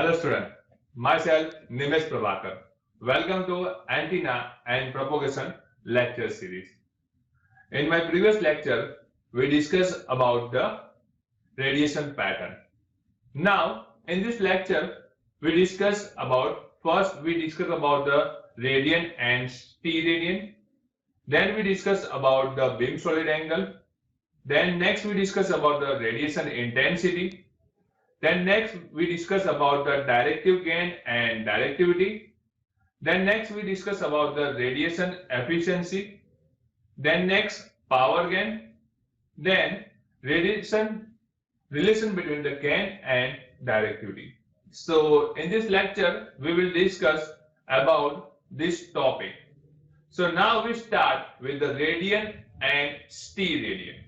Hello student, myself Nimesh Prabhakar. Welcome to Antenna and Propagation lecture series. In my previous lecture, we discussed about the radiation pattern. Now, in this lecture, we discuss about the radian and steradian. Then we discuss about the beam solid angle. Then next we discuss about the radiation intensity. Then next we discuss about the directive gain and directivity. Then next we discuss about the radiation efficiency. Then next power gain. Then relation between the gain and directivity. So in this lecture we will discuss about this topic. So now we start with the radian and steradian.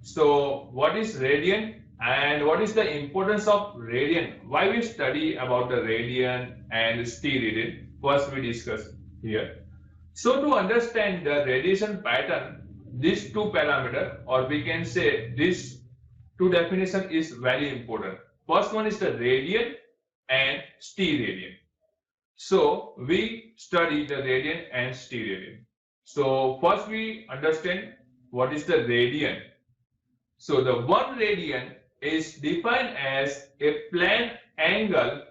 So what is radian and what is the importance of radian? Why we study about the radian and steradian? First we discuss here. So to understand the radiation pattern, these two parameters, or we can say these two definition is very important. First one is the radian and steradian. So we study the radian and steradian. So first we understand what is the radian. So the one radian is defined as a plane angle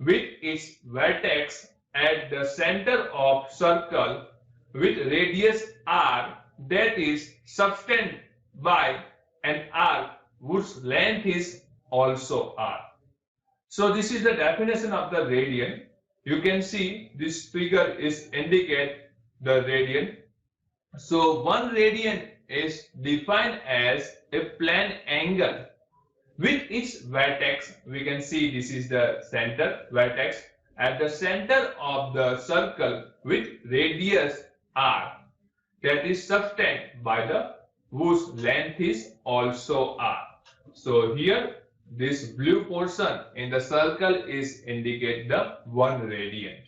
with its vertex at the center of circle with radius r that is sustained by an arc whose length is also r. So this is the definition of the radian. You can see this figure is indicate the radian. So one radian is defined as a plane angle with its vertex. We can see this is the center vertex at the center of the circle with radius r that is sustained by the whose length is also r. So here this blue portion in the circle is indicate the one radian.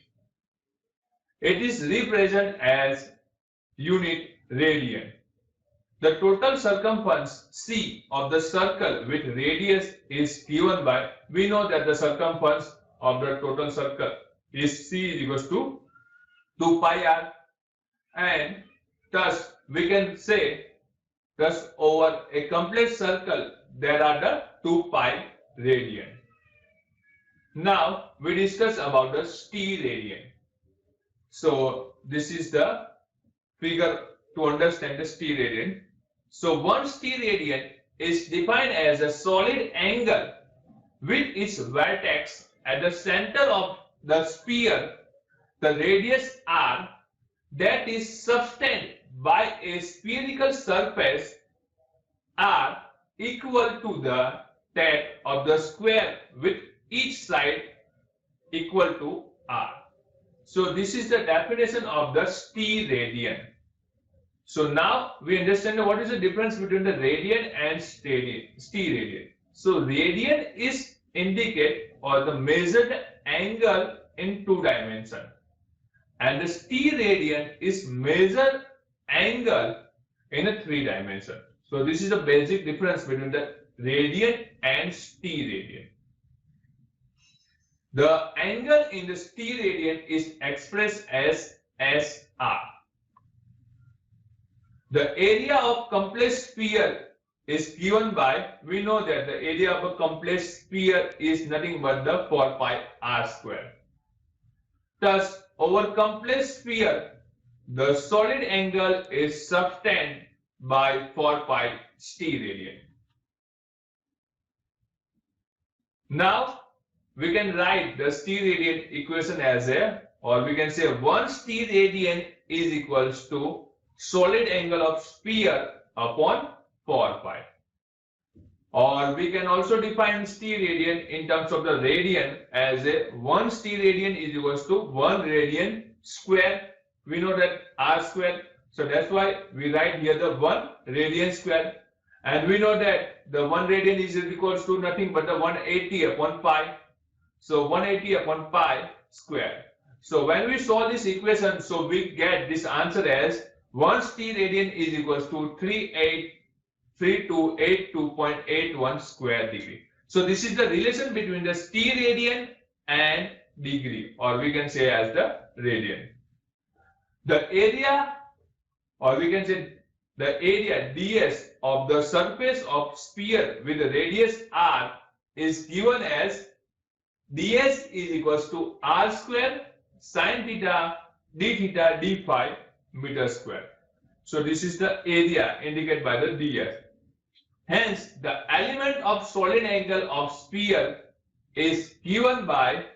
It is represented as unit radian. The total circumference C of the circle with radius is given by, we know that the circumference of the total circle is C is equals to 2 pi r, and thus we can say thus over a complete circle there are the 2 pi radian. Now we discuss about the steradian. So this is the figure to understand the steradian. So one steradian is defined as a solid angle with its vertex at the center of the sphere, the radius r that is sustained by a spherical surface r equal to the that of the square with each side equal to r. So this is the definition of the steradian. So now we understand what is the difference between the radian and steradian. So radian is indicate or the measured angle in 2 dimensions, and the steradian is measured angle in a 3 dimensions. So this is the basic difference between the radian and steradian. The angle in the steradian is expressed as SR. The area of complete sphere is given by, we know that the area of a complete sphere is nothing but the 4 pi r square. Thus, over complete sphere, the solid angle is sustained by 4 pi steradian. Now, we can write the steradian equation as a, or we can say 1 steradian is equals to solid angle of sphere upon 4 pi. Or we can also define steradian in terms of the radian as a 1 steradian is equals to 1 radian square. We know that r square. So that's why we write here the 1 radian square. And we know that the 1 radian is equals to nothing but the 180 upon pi. So 180 upon pi square. So when we solve this equation, so we get this answer as 1 steradian is equals to 3282.81 square degree. So this is the relation between the steradian and degree, or we can say as the radian. The area, or we can say the area ds of the surface of sphere with the radius r is given as ds is equals to r square sine theta d theta d phi meter square. So this is the area indicated by the ds. Hence, the element of solid angle of sphere is given by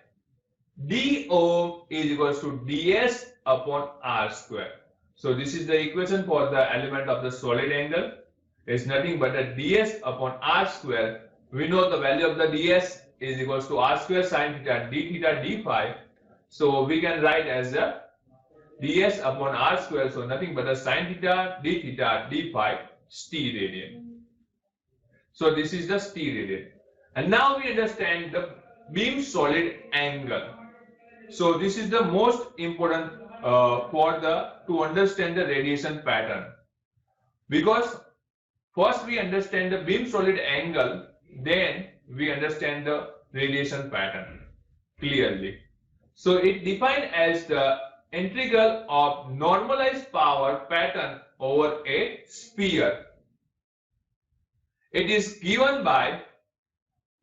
dO is equals to ds upon r square. So this is the equation for the element of the solid angle. It's nothing but a ds upon r square. We know the value of the ds is equals to r square sine theta d phi. So we can write as a ds upon r square. So nothing but a sine theta d phi steradian. So this is the steradian. And now we understand the beam solid angle. So this is the most important to understand the radiation pattern, because first we understand the beam solid angle, then we understand the radiation pattern clearly. So it defined as the integral of normalized power pattern over a sphere. It is given by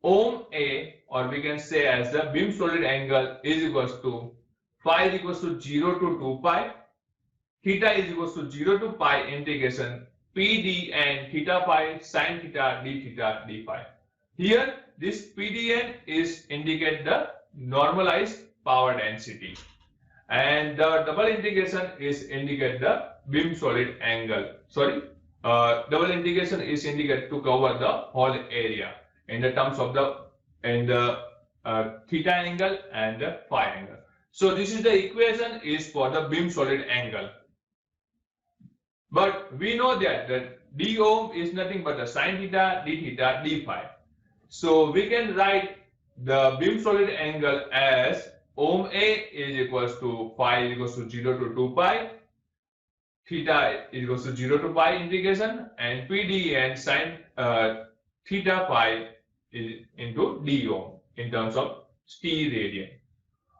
ohm A, or we can say as the beam solid angle is equals to phi is equals to 0 to 2 pi, theta is equals to 0 to pi integration PD and theta phi sin theta d phi. Here this PDN is indicate the normalized power density, and the double integration is indicate the beam solid angle. Double integration is indicate to cover the whole area in the terms of the theta angle and the phi angle. So this is the equation is for the beam solid angle. But we know that the d ohm is nothing but the sin theta d phi. So we can write the beam solid angle as ohm A is equals to phi is equals to 0 to 2 pi, theta is equals to 0 to pi integration, and PD and sin theta phi is into d ohm in terms of steradian.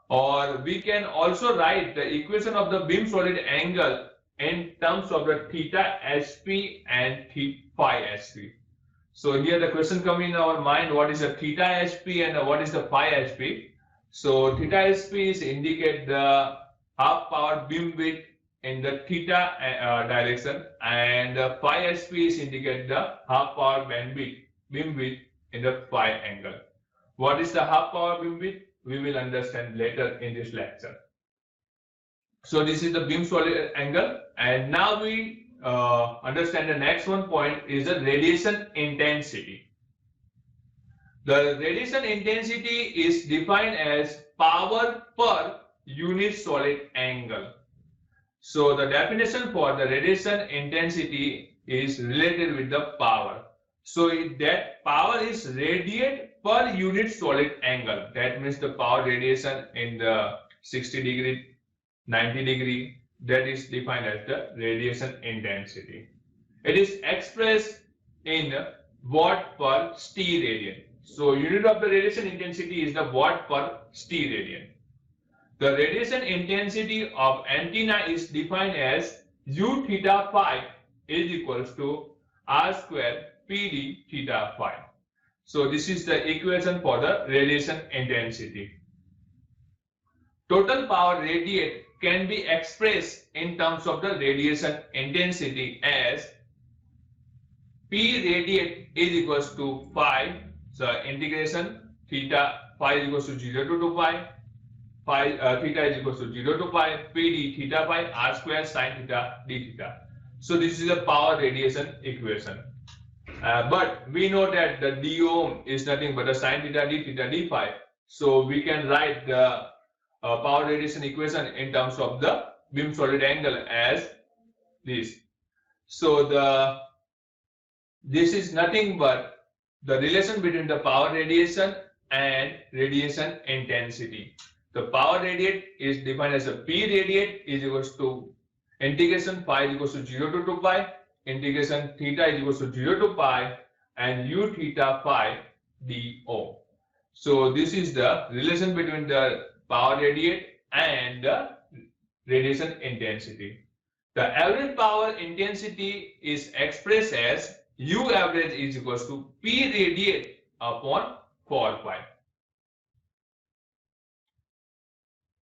Or we can also write the equation of the beam solid angle in terms of the theta sp and phi sp. So here the question comes in our mind, what is a theta sp and what is the phi sp? So theta sp is indicate the half power beam width in the theta direction, and phi sp is indicate the half power beam width in the phi angle. What is the half power beam width? We will understand later in this lecture. So this is the beam solid angle, and now we understand the next one point is the radiation intensity. The radiation intensity is defined as power per unit solid angle. So the definition for the radiation intensity is related with the power. So that power is radiated per unit solid angle. That means the power radiation in the 60 degree, 90 degree, that is defined as the radiation intensity. It is expressed in watt per steradian. So unit of the radiation intensity is the watt per steradian. The radiation intensity of antenna is defined as U theta phi is equals to R square PD theta phi. So this is the equation for the radiation intensity. Total power radiated can be expressed in terms of the radiation intensity as P radiated is equals to phi, so integration theta phi is equals to 0 to 2 pi, theta is equals to 0 to pi, PD theta phi R square sin theta d theta. So this is a power radiation equation. But we know that the d ohm is nothing but a sin theta d phi. So we can write the power radiation equation in terms of the beam solid angle as this. So this is nothing but the relation between the power radiation and radiation intensity. The power radiated is defined as a P radiated is equals to integration phi is equals to 0 to 2 pi, integration theta is equals to 0 to pi, and U theta phi d ohm. So this is the relation between the power radiate and the radiation intensity. The average power intensity is expressed as U average is equals to P radiate upon 4 pi.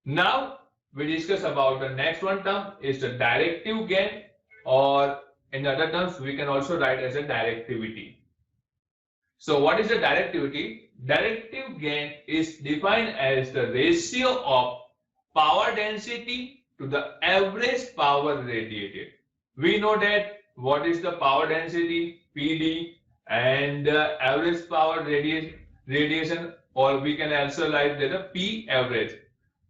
Now we discuss about the next one term is the directive gain, or in other terms we can also write as a directivity. So what is the directivity? Directive gain is defined as the ratio of power density to the average power radiated. We know that what is the power density PD and the average power radiation, or we can also write the P average.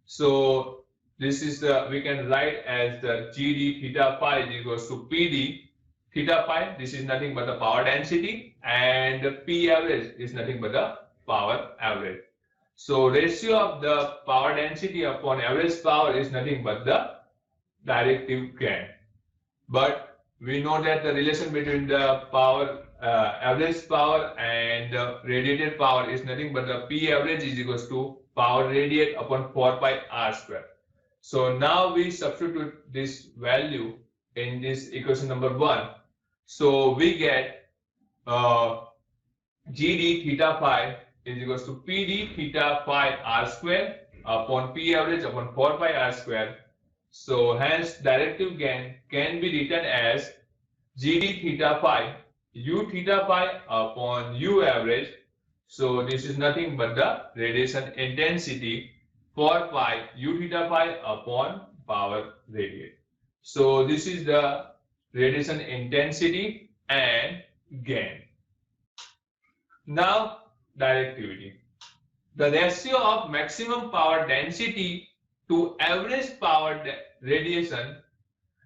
So this is the, we can write as the GD theta phi is equals to PD theta phi. This is nothing but the power density, and the P average is nothing but the power average. So ratio of the power density upon average power is nothing but the directive gain. But we know that the relation between the power average power and radiated power is nothing but the P average is equals to power radiate upon 4 pi r square. So now we substitute this value in this equation number 1. So we get GD theta phi is equals to PD theta phi r square upon P average upon 4 pi r square. So hence directive gain can be written as GD theta phi U theta phi upon U average. So this is nothing but the radiation intensity 4 pi U theta phi upon power radiate. So this is the radiation intensity and gain. Now directivity. The ratio of maximum power density to average power radiation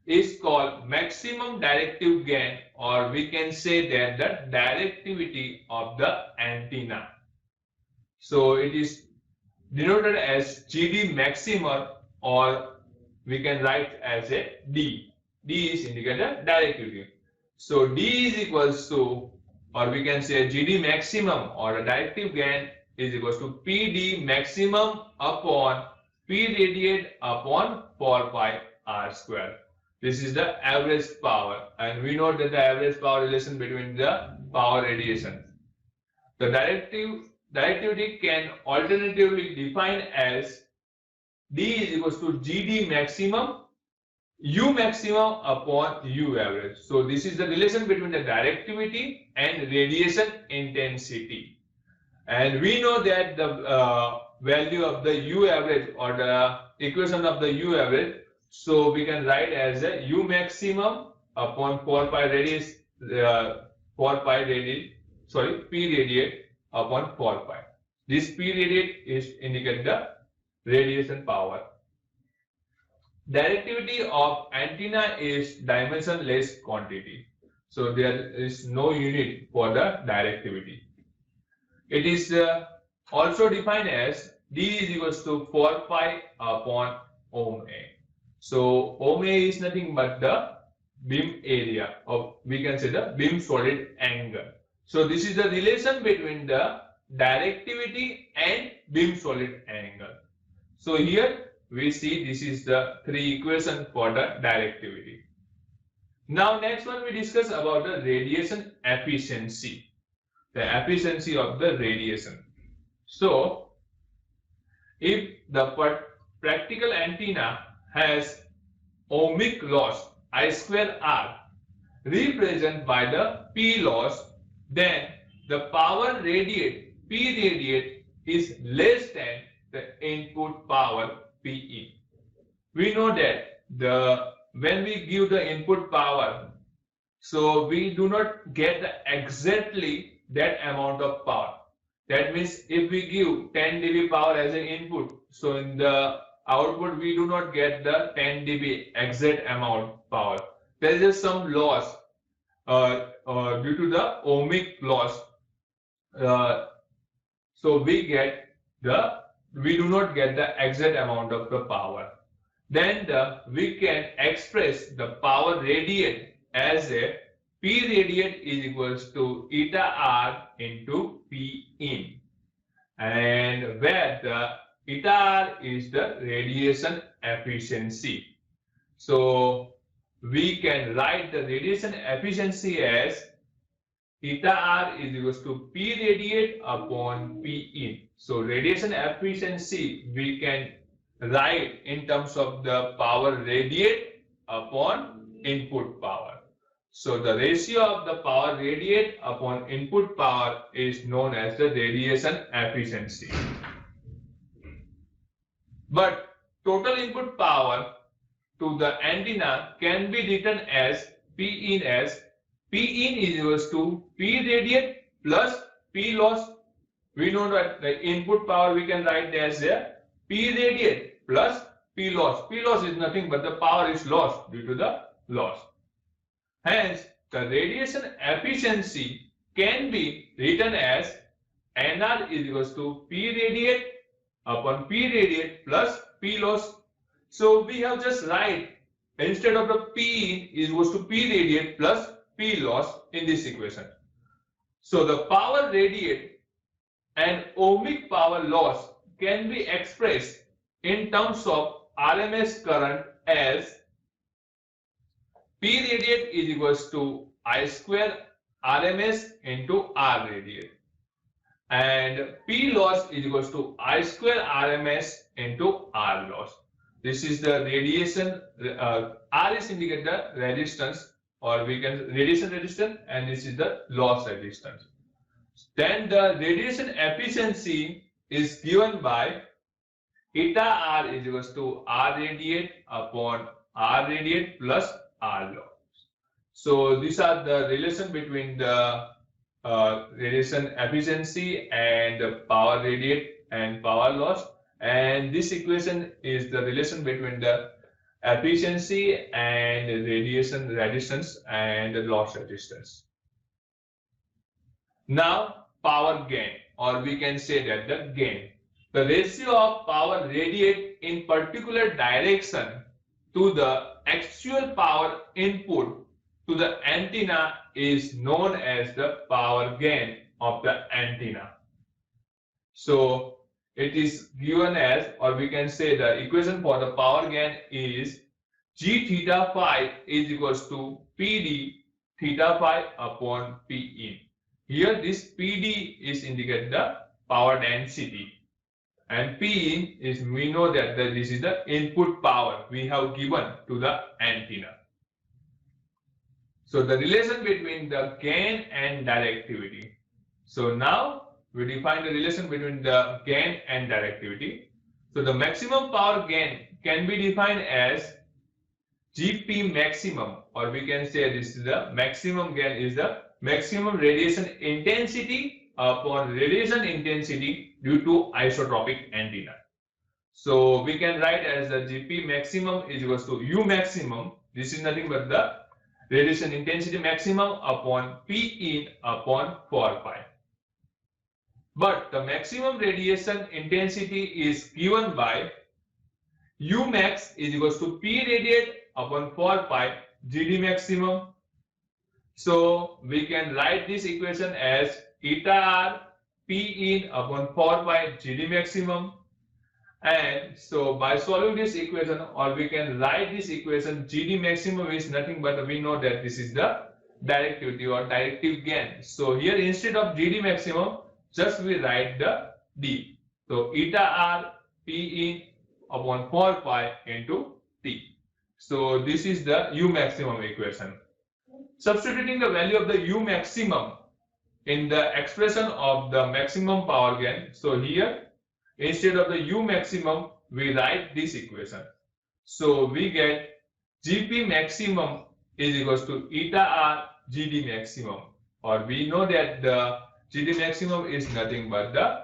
is called maximum directive gain, or we can say that the directivity of the antenna. So it is denoted as GD maximum, or we can write as a D. D is indicated directivity. So D is equals to, or we can say GD maximum or a directive gain is equals to PD maximum upon P radiate upon 4 pi r square. This is the average power, and we know that the average power relation between the power radiation. The directivity can alternatively define as D is equals to GD maximum U maximum upon U average. So this is the relation between the directivity and radiation intensity. And we know that the value of the U average, or the equation of the U average, so we can write as a U maximum upon 4 pi radius, P radiate upon 4 pi. This P radiate is indicate the radiation power. Directivity of antenna is dimensionless quantity. So there is no unit for the directivity. It is also defined as D is equals to 4 pi upon ohm A. So ohm A is nothing but the beam area, of we can say the beam solid angle. So this is the relation between the directivity and beam solid angle. So here we see this is the 3 equation for the directivity. Now next one we discuss about the radiation efficiency. The efficiency of the radiation. So if the practical antenna has ohmic loss I square R represented by the P loss, then the power radiate P radiate is less than the input power P in. We know that when we give the input power, so we do not get exactly that amount of power. That means if we give 10 dB power as an input, so in the output we do not get the 10 dB exact amount power. There is some loss due to the ohmic loss. So we do not get the exact amount of the power. Then we can express the power radiate as a P radiate is equals to eta R into P in. and where the eta r is the radiation efficiency. So we can write the radiation efficiency as eta r is equals to P radiate upon P in. So radiation efficiency we can write in terms of the power radiate upon input power. So the ratio of the power radiate upon input power is known as the radiation efficiency. But total input power to the antenna can be written as P in as P in is equals to P radiate plus P loss. We know that the input power we can write as a P radiate plus P loss. P loss is nothing but the power is lost due to the loss. Hence, the radiation efficiency can be written as NR is equals to P radiate upon P radiate plus P loss. So we have just write instead of the P in is equals to P radiate plus P loss in this equation. So the power radiate and ohmic power loss can be expressed in terms of RMS current as P radiate is equals to I square RMS into R radiate, and P loss is equals to I square RMS into R loss. This is the radiation, R is indicate the resistance, or we can radiation resistance, and this is the loss resistance. Then the radiation efficiency is given by eta R is equals to R radiate upon R radiate plus R loss. So these are the relation between the radiation efficiency and power radiate and power loss, and this equation is the relation between the efficiency and radiation resistance and loss resistance. Now power gain, or we can say that the gain. The ratio of power radiate in particular direction to the actual power input to the antenna is known as the power gain of the antenna. So it is given as, or we can say the equation for the power gain is G theta phi is equals to PD theta phi upon P in. Here this PD is indicate the power density, and P in is, we know that this is the input power we have given to the antenna. So the relation between the gain and directivity. So now we define the relation between the gain and directivity. So the maximum power gain can be defined as GP maximum, or we can say this is the maximum gain is the maximum radiation intensity upon radiation intensity due to isotropic antenna. So we can write as the GP maximum is equals to U maximum. This is nothing but the radiation intensity maximum upon P in upon 4 pi. But the maximum radiation intensity is given by U max is equals to P radiate upon 4 pi GD maximum. So we can write this equation as eta R P in upon 4 pi GD maximum. And so by solving this equation, or we can write this equation, GD maximum is nothing but we know that this is the directivity or directive gain. So here instead of GD maximum, just we write the D. So eta R P in upon 4 pi into T. So this is the U maximum equation. Substituting the value of the U maximum in the expression of the maximum power gain. So here instead of the U maximum, we write this equation. So we get GP maximum is equals to eta R GD maximum, or we know that the GD maximum is nothing but the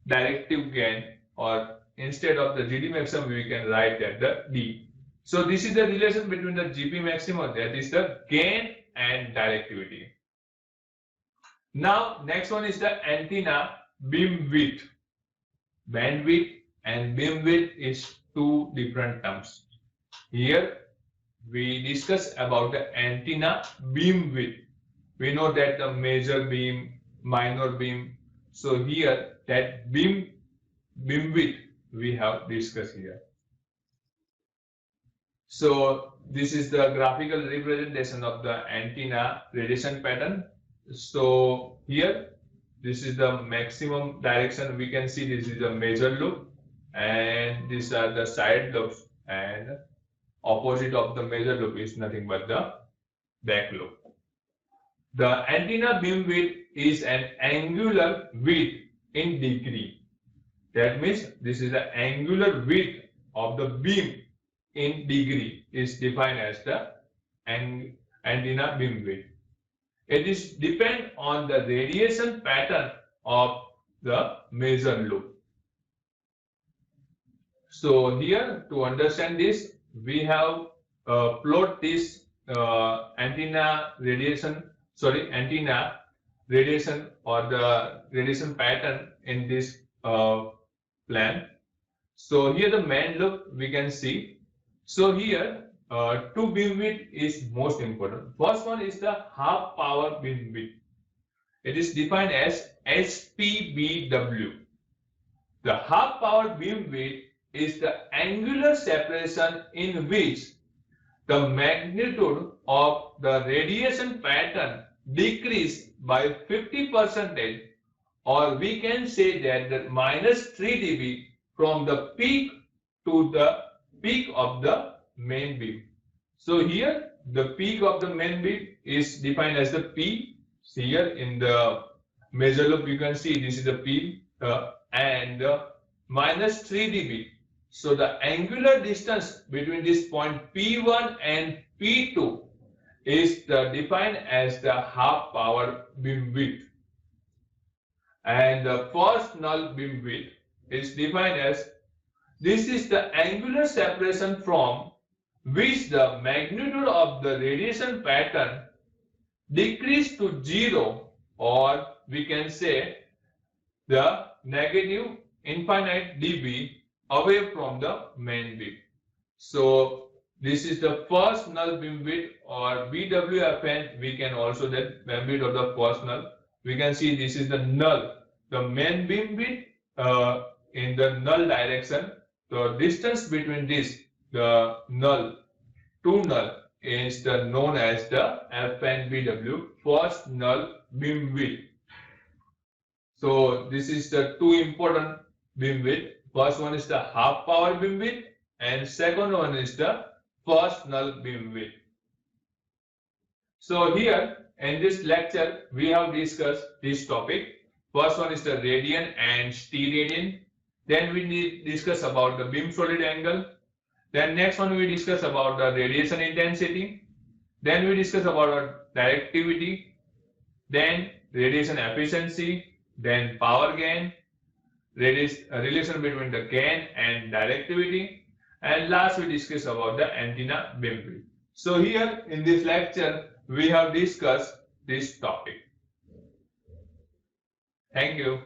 directive gain, or instead of the GD maximum we can write that the D. So this is the relation between the GP maximum, that is the gain and directivity. Now next one is the antenna beam width. Bandwidth and beamwidth is two different terms. Here we discuss about the antenna beam width. We know that the major beam, minor beam. So here that beam width we have discussed here. So this is the graphical representation of the antenna radiation pattern. So here, this is the maximum direction. We can see this is the major loop, and these are the side loops, and opposite of the major loop is nothing but the back loop. The antenna beam width is an angular width in degree. That means this is the angular width of the beam in degree is defined as the antenna beam width. It is depend on the radiation pattern of the major loop. So here, to understand this, we have plot this antenna radiation or the radiation pattern in this plan. So here the main loop we can see. So here two beam width is most important. First one is the half power beam width. It is defined as HPBW. The half power beam width is the angular separation in which the magnitude of the radiation pattern decrease by 50%, or we can say that the -3 dB from the peak to the peak of the main beam. So here the peak of the main beam is defined as the P. Here in the major loop you can see this is the P and -3 dB. So the angular distance between this point P1 and P2 is defined as the half power beam width. And the first null beam width is defined as this is the angular separation from which the magnitude of the radiation pattern decrease to 0, or we can say the negative infinite dB away from the main beam. So this is the first null beam width, or BWFN. We can also that beam width of the first null. We can see this is the null, the main beam width in the null direction. The distance between this, the null, two null, is known as the FNBW, first null beam width. So this is the two important beam width. First one is the half power beam width, and second one is the first null beam width. So here in this lecture we have discussed this topic. First one is the radian and steradian. Then we discuss about the beam solid angle. Then next one we discuss about the radiation intensity. Then we discuss about directivity. Then radiation efficiency. Then power gain. Relation between the gain and directivity. And last we discuss about the antenna beam width. So here in this lecture we have discussed this topic. Thank you.